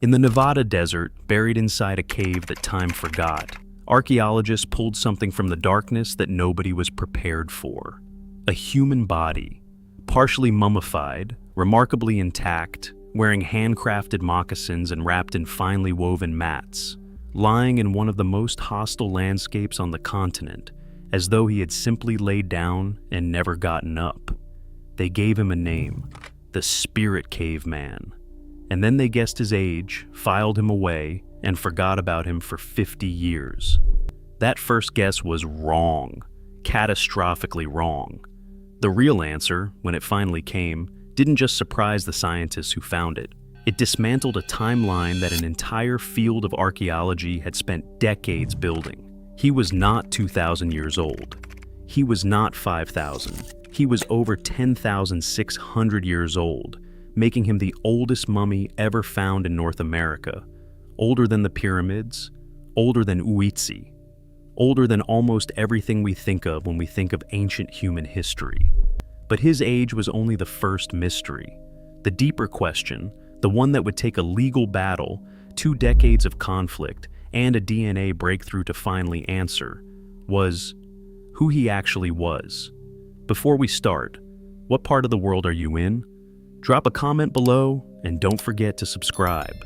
In the Nevada desert, buried inside a cave that time forgot, archaeologists pulled something from the darkness that nobody was prepared for. A human body, partially mummified, remarkably intact, wearing handcrafted moccasins and wrapped in finely woven mats, lying in one of the most hostile landscapes on the continent, as though he had simply laid down and never gotten up. They gave him a name, the Spirit Caveman. And then they guessed his age, filed him away, and forgot about him for 50 years. That first guess was wrong, catastrophically wrong. The real answer, when it finally came, didn't just surprise the scientists who found it. It dismantled a timeline that an entire field of archaeology had spent decades building. He was not 2,000 years old. He was not 5,000. He was over 10,600 years old, making him the oldest mummy ever found in North America. Older than the pyramids, older than Uitzi, older than almost everything we think of when we think of ancient human history. But his age was only the first mystery. The deeper question, the one that would take a legal battle, 2 decades of conflict, and a DNA breakthrough to finally answer, was who he actually was. Before we start, what part of the world are you in? Drop a comment below, and don't forget to subscribe.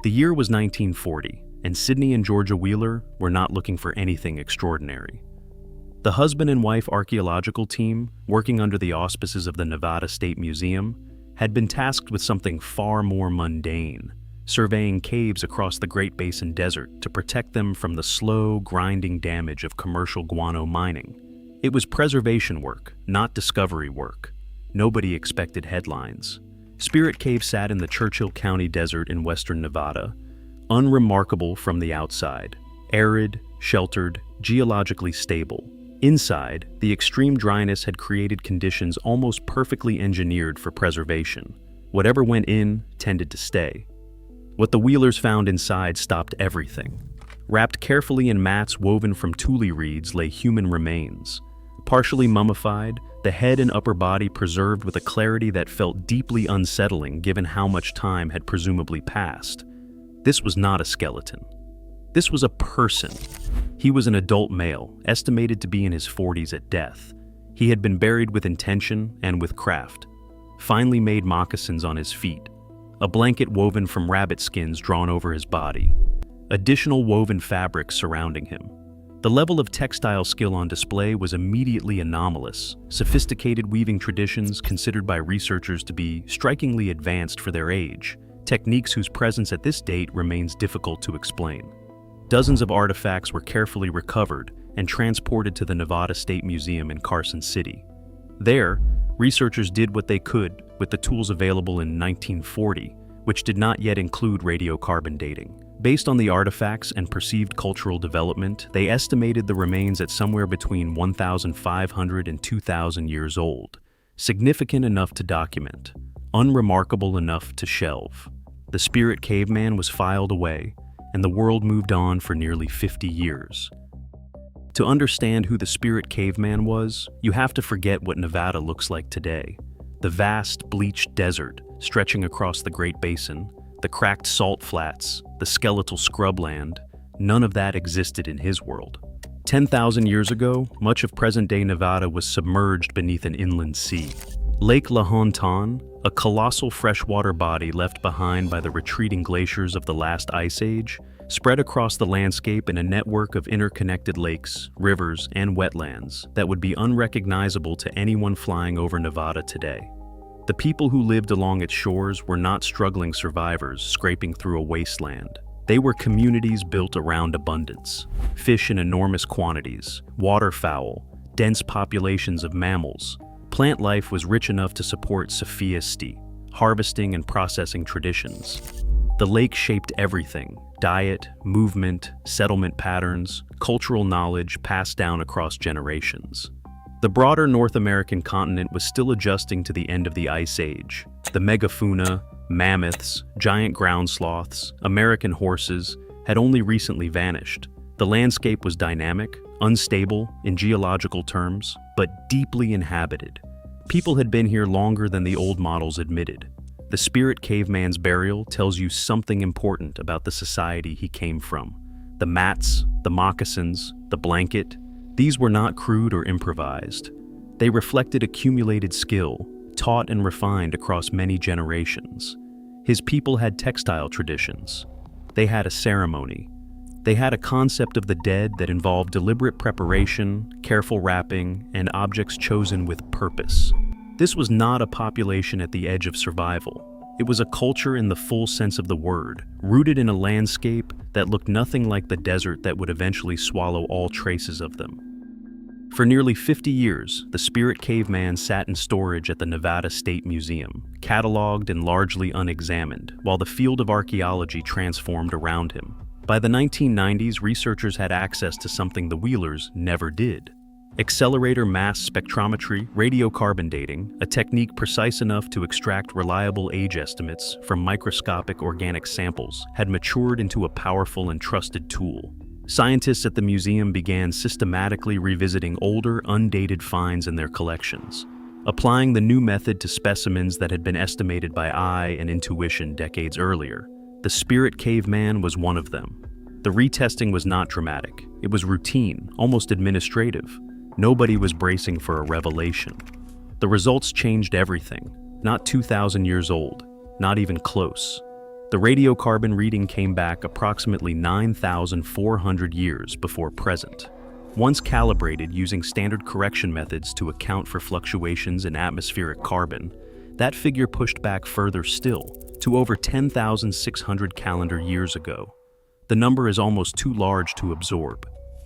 The year was 1940, and Sydney and Georgia Wheeler were not looking for anything extraordinary. The husband and wife archaeological team, working under the auspices of the Nevada State Museum, had been tasked with something far more mundane, surveying caves across the Great Basin Desert to protect them from the slow, grinding damage of commercial guano mining. It was preservation work, not discovery work. Nobody expected headlines. Spirit Cave sat in the Churchill County Desert in western Nevada, unremarkable from the outside, arid, sheltered, geologically stable. Inside, the extreme dryness had created conditions almost perfectly engineered for preservation. Whatever went in tended to stay. What the Wheelers found inside stopped everything. Wrapped carefully in mats woven from tule reeds lay human remains. Partially mummified, the head and upper body preserved with a clarity that felt deeply unsettling given how much time had presumably passed. This was not a skeleton. This was a person. He was an adult male, estimated to be in his 40s at death. He had been buried with intention and with craft. Finely made moccasins on his feet. A blanket woven from rabbit skins drawn over his body. Additional woven fabrics surrounding him. The level of textile skill on display was immediately anomalous. Sophisticated weaving traditions considered by researchers to be strikingly advanced for their age. Techniques whose presence at this date remains difficult to explain. Dozens of artifacts were carefully recovered and transported to the Nevada State Museum in Carson City. There, researchers did what they could with the tools available in 1940, which did not yet include radiocarbon dating. Based on the artifacts and perceived cultural development, they estimated the remains at somewhere between 1,500 and 2,000 years old, significant enough to document, unremarkable enough to shelve. The Spirit Caveman was filed away, and the world moved on for nearly 50 years. To understand who the Spirit Caveman was, you have to forget what Nevada looks like today. The vast, bleached desert stretching across the Great Basin, the cracked salt flats, the skeletal scrubland, none of that existed in his world. 10,000 years ago, much of present-day Nevada was submerged beneath an inland sea. Lake La Hontan, a colossal freshwater body left behind by the retreating glaciers of the last ice age, spread across the landscape in a network of interconnected lakes, rivers, and wetlands that would be unrecognizable to anyone flying over Nevada today. The people who lived along its shores were not struggling survivors scraping through a wasteland. They were communities built around abundance. Fish in enormous quantities, waterfowl, dense populations of mammals. Plant life was rich enough to support sophisti, harvesting and processing traditions. The lake shaped everything: diet, movement, settlement patterns, cultural knowledge passed down across generations. The broader North American continent was still adjusting to the end of the Ice Age. The megafauna, mammoths, giant ground sloths, American horses had only recently vanished. The landscape was dynamic, unstable in geological terms, but deeply inhabited. People had been here longer than the old models admitted. The The spirit caveman's burial tells you something important about the society he came from. The mats, the moccasins, the blanket, these were not crude or improvised. They reflected accumulated skill, taught and refined across many generations. His people had textile traditions. They had a ceremony. They had a concept of the dead that involved deliberate preparation, careful wrapping, and objects chosen with purpose. This was not a population at the edge of survival. It was a culture in the full sense of the word, rooted in a landscape that looked nothing like the desert that would eventually swallow all traces of them. For nearly 50 years, the spirit caveman sat in storage at the Nevada State Museum, cataloged and largely unexamined, while the field of archaeology transformed around him. By the 1990s, researchers had access to something the Wheelers never did. Accelerator mass spectrometry, radiocarbon dating, a technique precise enough to extract reliable age estimates from microscopic organic samples, had matured into a powerful and trusted tool. Scientists at the museum began systematically revisiting older, undated finds in their collections, applying the new method to specimens that had been estimated by eye and intuition decades earlier. The spirit caveman was one of them. The retesting was not dramatic. It was routine, almost administrative. Nobody was bracing for a revelation. The results changed everything. Not 2,000 years old, not even close. The radiocarbon reading came back approximately 9,400 years before present. Once calibrated using standard correction methods to account for fluctuations in atmospheric carbon, that figure pushed back further still, to over 10,600 calendar years ago. The number is almost too large to absorb.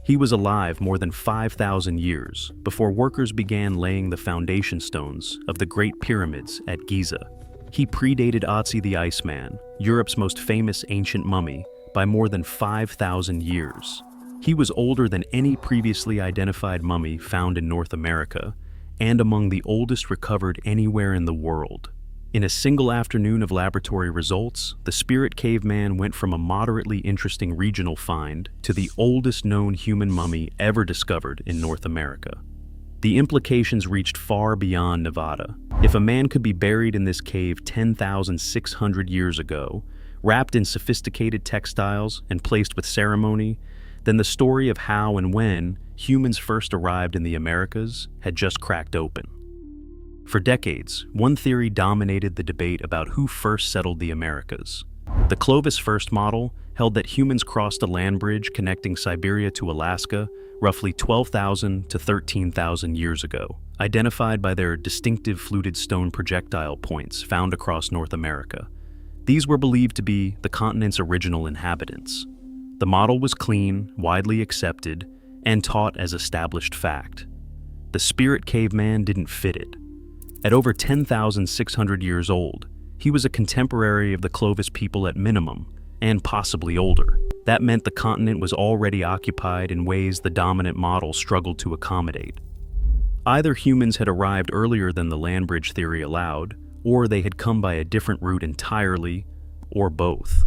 He was alive more than 5,000 years before workers began laying the foundation stones of the Great Pyramids at Giza. He predated Otzi the Iceman, Europe's most famous ancient mummy, by more than 5,000 years. He was older than any previously identified mummy found in North America, and among the oldest recovered anywhere in the world. In a single afternoon of laboratory results, the spirit caveman went from a moderately interesting regional find to the oldest known human mummy ever discovered in North America. The implications reached far beyond Nevada. If a man could be buried in this cave 10,600 years ago, wrapped in sophisticated textiles and placed with ceremony, then the story of how and when humans first arrived in the Americas had just cracked open. For decades, one theory dominated the debate about who first settled the Americas. The Clovis First model held that humans crossed a land bridge connecting Siberia to Alaska roughly 12,000 to 13,000 years ago, identified by their distinctive fluted stone projectile points found across North America. These were believed to be the continent's original inhabitants. The model was clean, widely accepted, and taught as established fact. The spirit caveman didn't fit it. At over 10,600 years old, he was a contemporary of the Clovis people at minimum, and possibly older. That meant the continent was already occupied in ways the dominant model struggled to accommodate. Either humans had arrived earlier than the land bridge theory allowed, or they had come by a different route entirely, or both.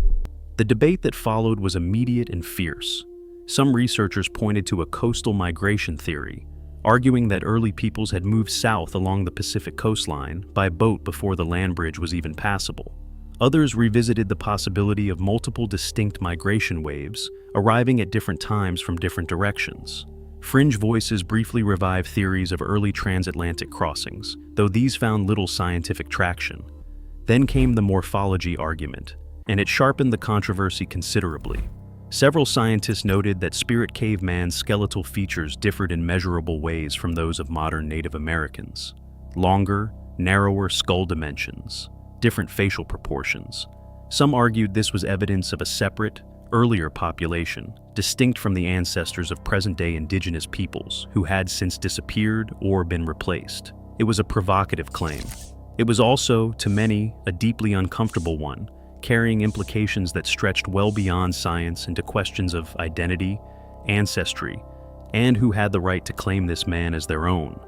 The debate that followed was immediate and fierce. Some researchers pointed to a coastal migration theory, arguing that early peoples had moved south along the Pacific coastline by boat before the land bridge was even passable. Others revisited the possibility of multiple distinct migration waves arriving at different times from different directions. Fringe voices briefly revived theories of early transatlantic crossings, though these found little scientific traction. Then came the morphology argument, and it sharpened the controversy considerably. Several scientists noted that spirit caveman's skeletal features differed in measurable ways from those of modern Native Americans. Longer, narrower skull dimensions, different facial proportions. Some argued this was evidence of a separate, earlier population, distinct from the ancestors of present-day indigenous peoples who had since disappeared or been replaced. It was a provocative claim. It was also, to many, a deeply uncomfortable one, carrying implications that stretched well beyond science into questions of identity, ancestry, and who had the right to claim this man as their own.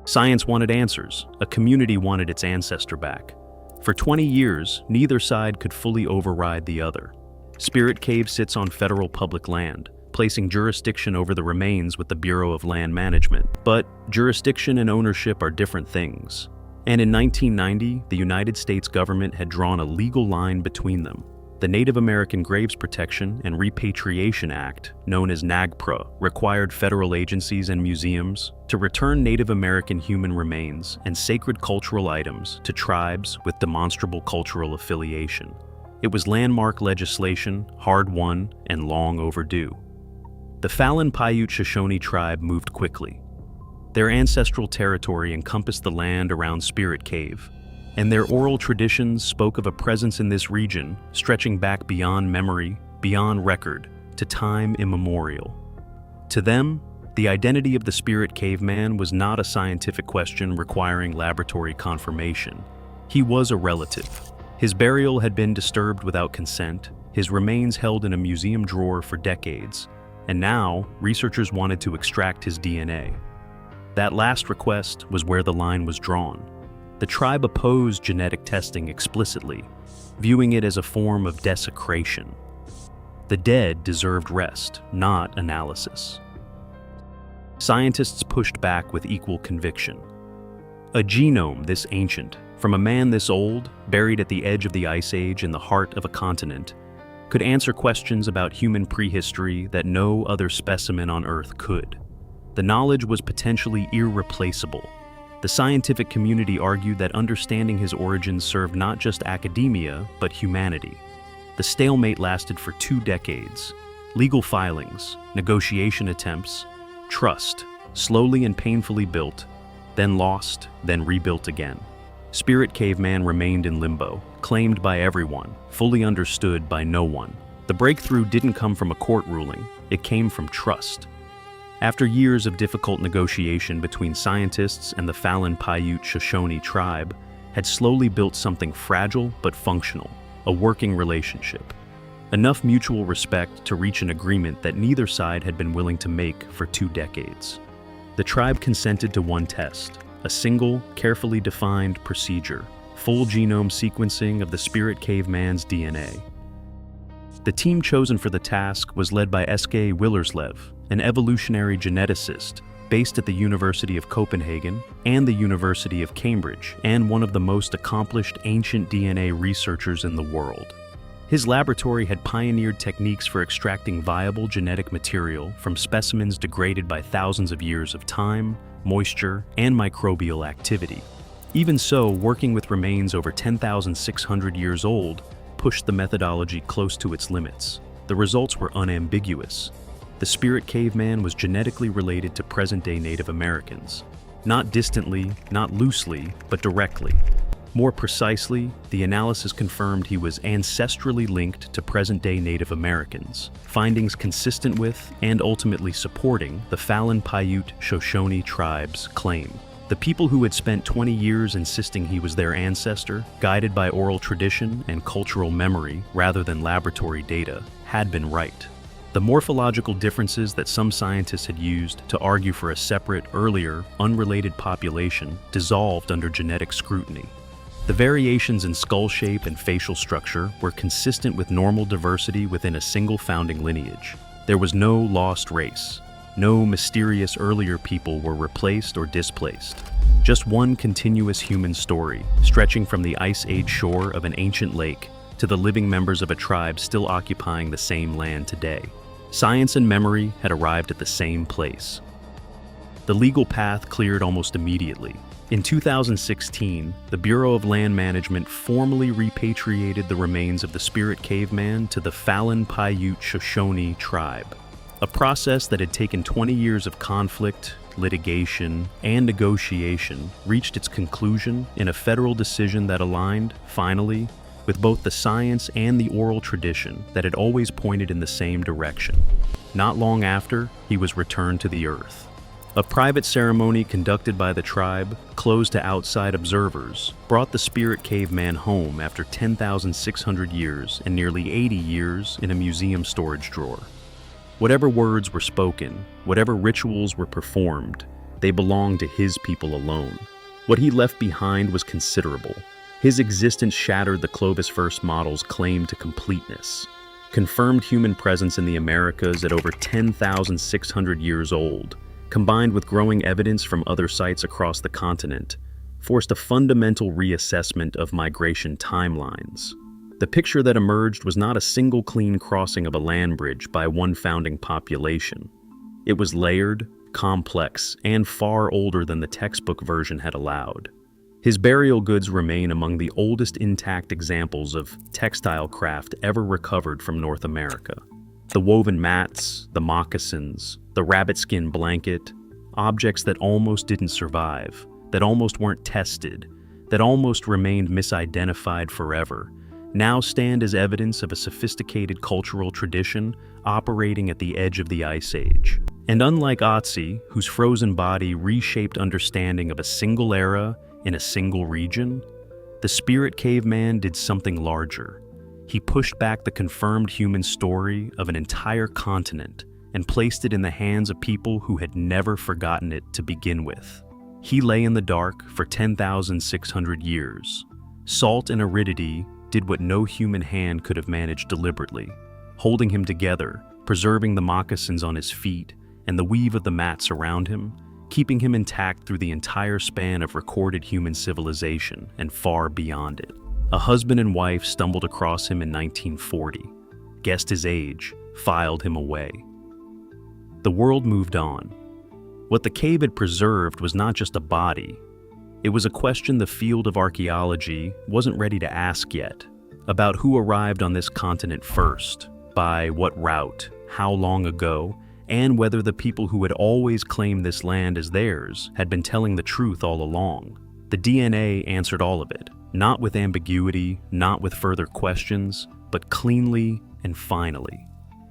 Science wanted answers. A community wanted its ancestor back. For 20 years, neither side could fully override the other. Spirit Cave sits on federal public land, placing jurisdiction over the remains with the Bureau of Land Management. But jurisdiction and ownership are different things. And in 1990, the United States government had drawn a legal line between them. The Native American Graves Protection and Repatriation Act, known as NAGPRA, required federal agencies and museums to return Native American human remains and sacred cultural items to tribes with demonstrable cultural affiliation. It was landmark legislation, hard-won, and long overdue. The Fallon Paiute-Shoshone Tribe moved quickly. Their ancestral territory encompassed the land around Spirit Cave, and their oral traditions spoke of a presence in this region stretching back beyond memory, beyond record, to time immemorial. To them, the identity of the Spirit Caveman was not a scientific question requiring laboratory confirmation. He was a relative. His burial had been disturbed without consent, his remains held in a museum drawer for decades, and now researchers wanted to extract his DNA. That last request was where the line was drawn. The tribe opposed genetic testing explicitly, viewing it as a form of desecration. The dead deserved rest, not analysis. Scientists pushed back with equal conviction. A genome this ancient, from a man this old, buried at the edge of the Ice Age in the heart of a continent, could answer questions about human prehistory that no other specimen on Earth could. The knowledge was potentially irreplaceable. The scientific community argued that understanding his origins served not just academia, but humanity. The stalemate lasted for 2 decades. Legal filings, negotiation attempts, trust, slowly and painfully built, then lost, then rebuilt again. Spirit Caveman remained in limbo, claimed by everyone, fully understood by no one. The breakthrough didn't come from a court ruling, it came from trust. After years of difficult negotiation between scientists and the Fallon Paiute-Shoshone Tribe had slowly built something fragile but functional, a working relationship. Enough mutual respect to reach an agreement that neither side had been willing to make for 2 decades. The tribe consented to one test, a single, carefully defined procedure, full genome sequencing of the Spirit Caveman's DNA. The team chosen for the task was led by S.K. Willerslev, an evolutionary geneticist based at the University of Copenhagen and the University of Cambridge, and one of the most accomplished ancient DNA researchers in the world. His laboratory had pioneered techniques for extracting viable genetic material from specimens degraded by thousands of years of time, moisture, and microbial activity. Even so, working with remains over 10,600 years old pushed the methodology close to its limits. The results were unambiguous. The Spirit Caveman was genetically related to present-day Native Americans. Not distantly, not loosely, but directly. More precisely, the analysis confirmed he was ancestrally linked to present-day Native Americans, findings consistent with and ultimately supporting the Fallon Paiute-Shoshone Tribe's claim. The people who had spent 20 years insisting he was their ancestor, guided by oral tradition and cultural memory rather than laboratory data, had been right. The morphological differences that some scientists had used to argue for a separate, earlier, unrelated population dissolved under genetic scrutiny. The variations in skull shape and facial structure were consistent with normal diversity within a single founding lineage. There was no lost race. No mysterious earlier people were replaced or displaced. Just one continuous human story, stretching from the Ice Age shore of an ancient lake to the living members of a tribe still occupying the same land today. Science and memory had arrived at the same place. The legal path cleared almost immediately. In 2016, the Bureau of Land Management formally repatriated the remains of the Spirit Caveman to the Fallon Paiute-Shoshone Tribe. A process that had taken 20 years of conflict, litigation, and negotiation reached its conclusion in a federal decision that aligned, finally, with both the science and the oral tradition that had always pointed in the same direction. Not long after, he was returned to the earth. A private ceremony conducted by the tribe, closed to outside observers, brought the Spirit Caveman home after 10,600 years and nearly 80 years in a museum storage drawer. Whatever words were spoken, whatever rituals were performed, they belonged to his people alone. What he left behind was considerable. His existence shattered the Clovis First model's claim to completeness, confirmed human presence in the Americas at over 10,600 years old, combined with growing evidence from other sites across the continent, forced a fundamental reassessment of migration timelines. The picture that emerged was not a single clean crossing of a land bridge by one founding population. It was layered, complex, and far older than the textbook version had allowed. His burial goods remain among the oldest intact examples of textile craft ever recovered from North America. The woven mats, the moccasins, the rabbit skin blanket, objects that almost didn't survive, that almost weren't tested, that almost remained misidentified forever, now stand as evidence of a sophisticated cultural tradition operating at the edge of the Ice Age. And unlike Otzi, whose frozen body reshaped understanding of a single era in a single region, the spirit caveman did something larger. He pushed back the confirmed human story of an entire continent and placed it in the hands of people who had never forgotten it to begin with. He lay in the dark for 10,600 years. Salt and aridity did what no human hand could have managed deliberately, holding him together, preserving the moccasins on his feet and the weave of the mats around him, keeping him intact through the entire span of recorded human civilization and far beyond it. A husband and wife stumbled across him in 1940, guessed his age, filed him away. The world moved on. What the cave had preserved was not just a body. It was a question the field of archaeology wasn't ready to ask yet, about who arrived on this continent first, by what route, how long ago, and whether the people who had always claimed this land as theirs had been telling the truth all along. The DNA answered all of it, not with ambiguity, not with further questions, but cleanly and finally.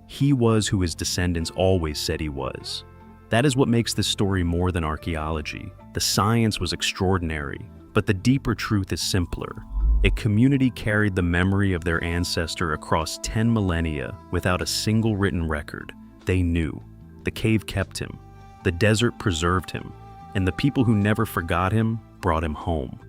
He was who his descendants always said he was. That is what makes this story more than archaeology. The science was extraordinary, but the deeper truth is simpler. A community carried the memory of their ancestor across 10 millennia without a single written record. They knew. The cave kept him. The desert preserved him. And the people who never forgot him brought him home.